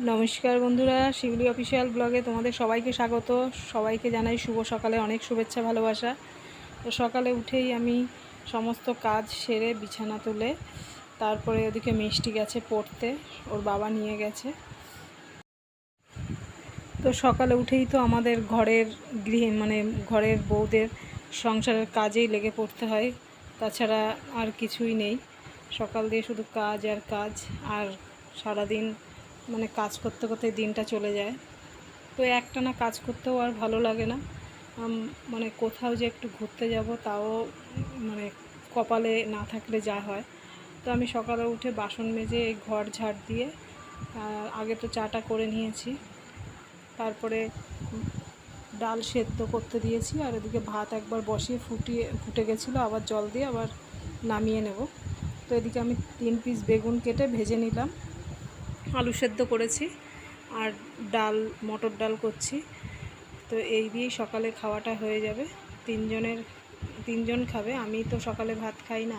নমস্কার বন্ধুরা, শিউলি অফিসিয়াল ব্লগে তোমাদের সবাইকে স্বাগত। সবাইকে জানাই শুভ সকালে অনেক শুভেচ্ছা ভালোবাসা। তো সকালে উঠেই আমি সমস্ত কাজ সেরে বিছানা তুলে তারপরে ওদিকে মিষ্টি গেছে পড়তে, ওর বাবা নিয়ে গেছে। তো সকালে উঠেই তো আমাদের ঘরের বউদের সংসারের কাজেই লেগে পড়তে হয়, তাছাড়া আর কিছুই নেই। সকাল দিয়ে শুধু কাজ আর কাজ, আর সারাদিন কাজ করতে করতে দিনটা চলে যায়। তো একটানা কাজ করতেও আর ভালো লাগে না। কোথাও যে একটু ঘুরতে যাব তাও কপালে না থাকলে যা হয়। তো আমি সকালে উঠে বাসন মেজে ঘর ঝাড় দিয়ে আগে তো চাটা করে নিয়েছি, তারপরে ডাল সেদ্ধ করতে দিয়েছি, আর এদিকে ভাত একবার বসিয়ে ফুটে গেছিলো, আবার জল দিয়ে আবার নামিয়ে নেব। তো এদিকে আমি 3 পিস বেগুন কেটে ভেজে নিলাম, আলু সেদ্ধ করেছি, আর মটর ডাল করছি। তো এই দিয়েই সকালে খাওয়াটা হয়ে যাবে। তিনজন খাবে, আমি তো সকালে ভাত খাই না,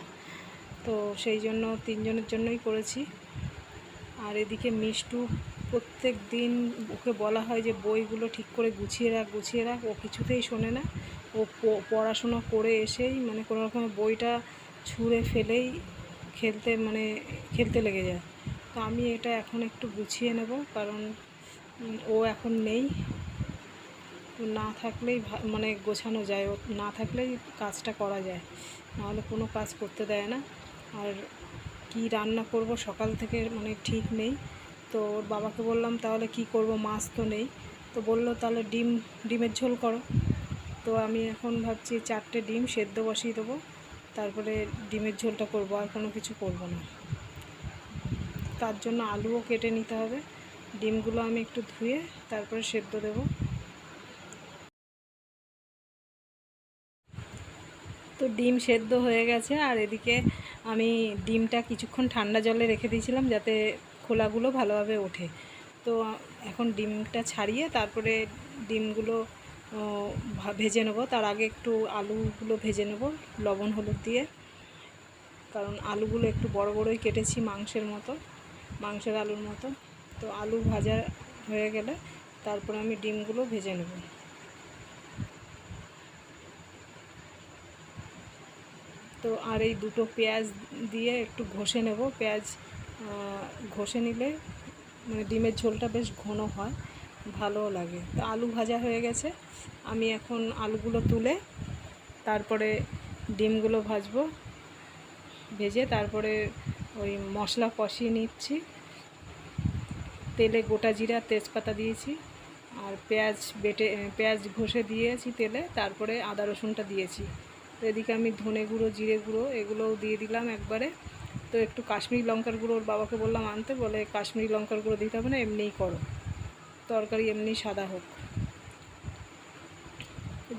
তো সেই জন্য 3 জনের জন্যই করেছি। আর এদিকে মিষ্টু প্রত্যেক দিন ওকে বলা হয় যে বইগুলো ঠিক করে গুছিয়ে রাখ, ও কিছুতেই শোনে না। ও পড়াশোনা করে এসেই কোনো রকম বইটা ছুঁড়ে ফেলেই খেলতে লেগে যায়। তো আমি এটা এখন একটু গুছিয়ে নেব, কারণ ও এখন নেই। না থাকলেই গোছানো যায়, ও না থাকলেই কাজটা করা যায়, নাহলে কোনো কাজ করতে দেয় না। আর কি রান্না করব সকাল থেকে ঠিক নেই। তো ওর বাবাকে বললাম তাহলে কি করব, মাছ তো নেই। তো বলল তাহলে ডিমের ঝোল করো। তো আমি এখন ভাবছি 4টে ডিম সেদ্ধ বসিয়ে দেবো, তারপরে ডিমের ঝোলটা করব, আর কোনো কিছু করব না। তার জন্য আলুও কেটে নিতে হবে। ডিমগুলো আমি একটু ধুয়ে তারপরে সেদ্ধ দেব। তো ডিম সেদ্ধ হয়ে গেছে, আর এদিকে আমি ডিমটা কিছুক্ষণ ঠান্ডা জলে রেখে দিয়েছিলাম যাতে খোলাগুলো ভালোভাবে ওঠে। তো এখন ডিমটা ছাড়িয়ে তারপরে ডিমগুলো ভেজে নেব। তার আগে একটু আলুগুলো ভেজে নেব লবণ হলুদ দিয়ে, কারণ আলুগুলো একটু বড় বড়ই কেটেছি, মাংসের আলুর মতো। তো আলু ভাজা হয়ে গেলে তারপরে আমি ডিমগুলো ভেজে নেব। তো আর এই দুটো পেঁয়াজ দিয়ে একটু ঘষে নেব। পেঁয়াজ ঘষে নিলে ডিমের ঝোলটা বেশ ঘন হয়, ভালোও লাগে। তো আলু ভাজা হয়ে গেছে, আমি এখন আলুগুলো তুলে তারপরে ডিমগুলো ভেজে তারপরে ওই মশলা কষিয়ে নিচ্ছি। তেলে গোটা জিরা তেজপাতা দিয়েছি, আর পেঁয়াজ ঘষে দিয়েছি তেলে, তারপরে আদা রসুনটা দিয়েছি। তো এদিকে আমি ধনে গুঁড়ো জিরে গুঁড়ো এগুলোও দিয়ে দিলাম একবারে। তো একটু কাশ্মীরি লঙ্কার গুঁড়ো ওর বাবাকে বললাম আনতে, বলে কাশ্মীরি লঙ্কার গুঁড়ো দিতে হবে না, এমনিই করো, তরকারি এমনি সাদা হোক।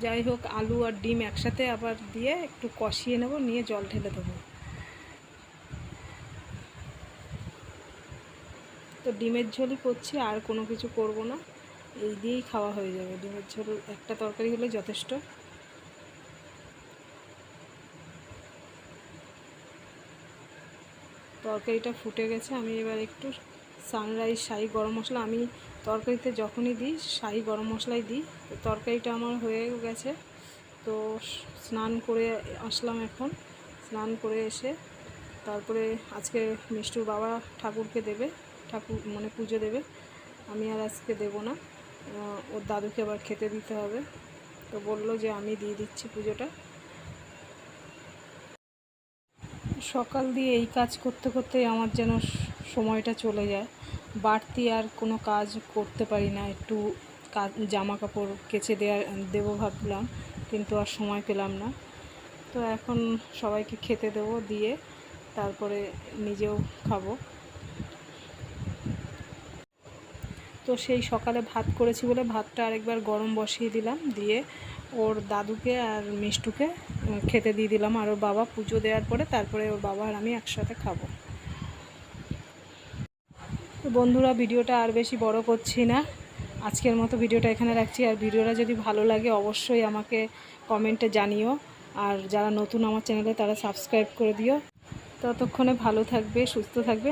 যাই হোক, আলু আর ডিম একসাথে আবার দিয়ে একটু কষিয়ে নেব, নিয়ে জল ঢেলে দেবো। তো ডিমের ঝোলই করছি, আর কোনো কিছু করব না, এই দিয়েই খাওয়া হয়ে যাবে। ডিমের ঝোল একটা তরকারি হলে যথেষ্ট। তরকারিটা ফুটে গেছে, আমি এবার একটু সানরাইজ শাহি গরম মশলা, আমি তরকারিতে যখনই দিই শাহি গরম মশলাই দিই। তো তরকারিটা আমার হয়ে গেছে। তো স্নান করে আসলাম, এখন স্নান করে এসে তারপরে আজকে মিষ্টুর বাবা ঠাকুরকে দেবে, পুজো দেবে। আমি আর আজকে দেব না, ওর দাদুকে আবার খেতে দিতে হবে। তো বললো যে আমি দিয়ে দিচ্ছি পুজোটা। সকাল দিয়ে এই কাজ করতে করতেই আমার যেন সময়টা চলে যায়, বাড়তি আর কোনো কাজ করতে পারি না। একটু জামা কাপড় কেচে দেবো ভাবলাম, কিন্তু আর সময় পেলাম না। তো এখন সবাইকে খেতে দেবো, দিয়ে তারপরে নিজেও খাবো। তো সেই সকালে ভাত করেছি বলে ভাতটা আরেকবার গরম বসিয়ে দিলাম, দিয়ে ওর দাদুকে আর মিষ্টুকে খেতে দিয়ে দিলাম, আর ওর বাবা পুজো দেওয়ার পরে তারপরে ওর বাবা আর আমি একসাথে খাবো। তো বন্ধুরা, ভিডিওটা আর বেশি বড় করছি না, আজকের মতো ভিডিওটা এখানে রাখছি। আর ভিডিওটা যদি ভালো লাগে অবশ্যই আমাকে কমেন্টে জানিও, আর যারা নতুন আমার চ্যানেলে তারা সাবস্ক্রাইব করে দিও। ততক্ষণে ভালো থাকবে, সুস্থ থাকবে।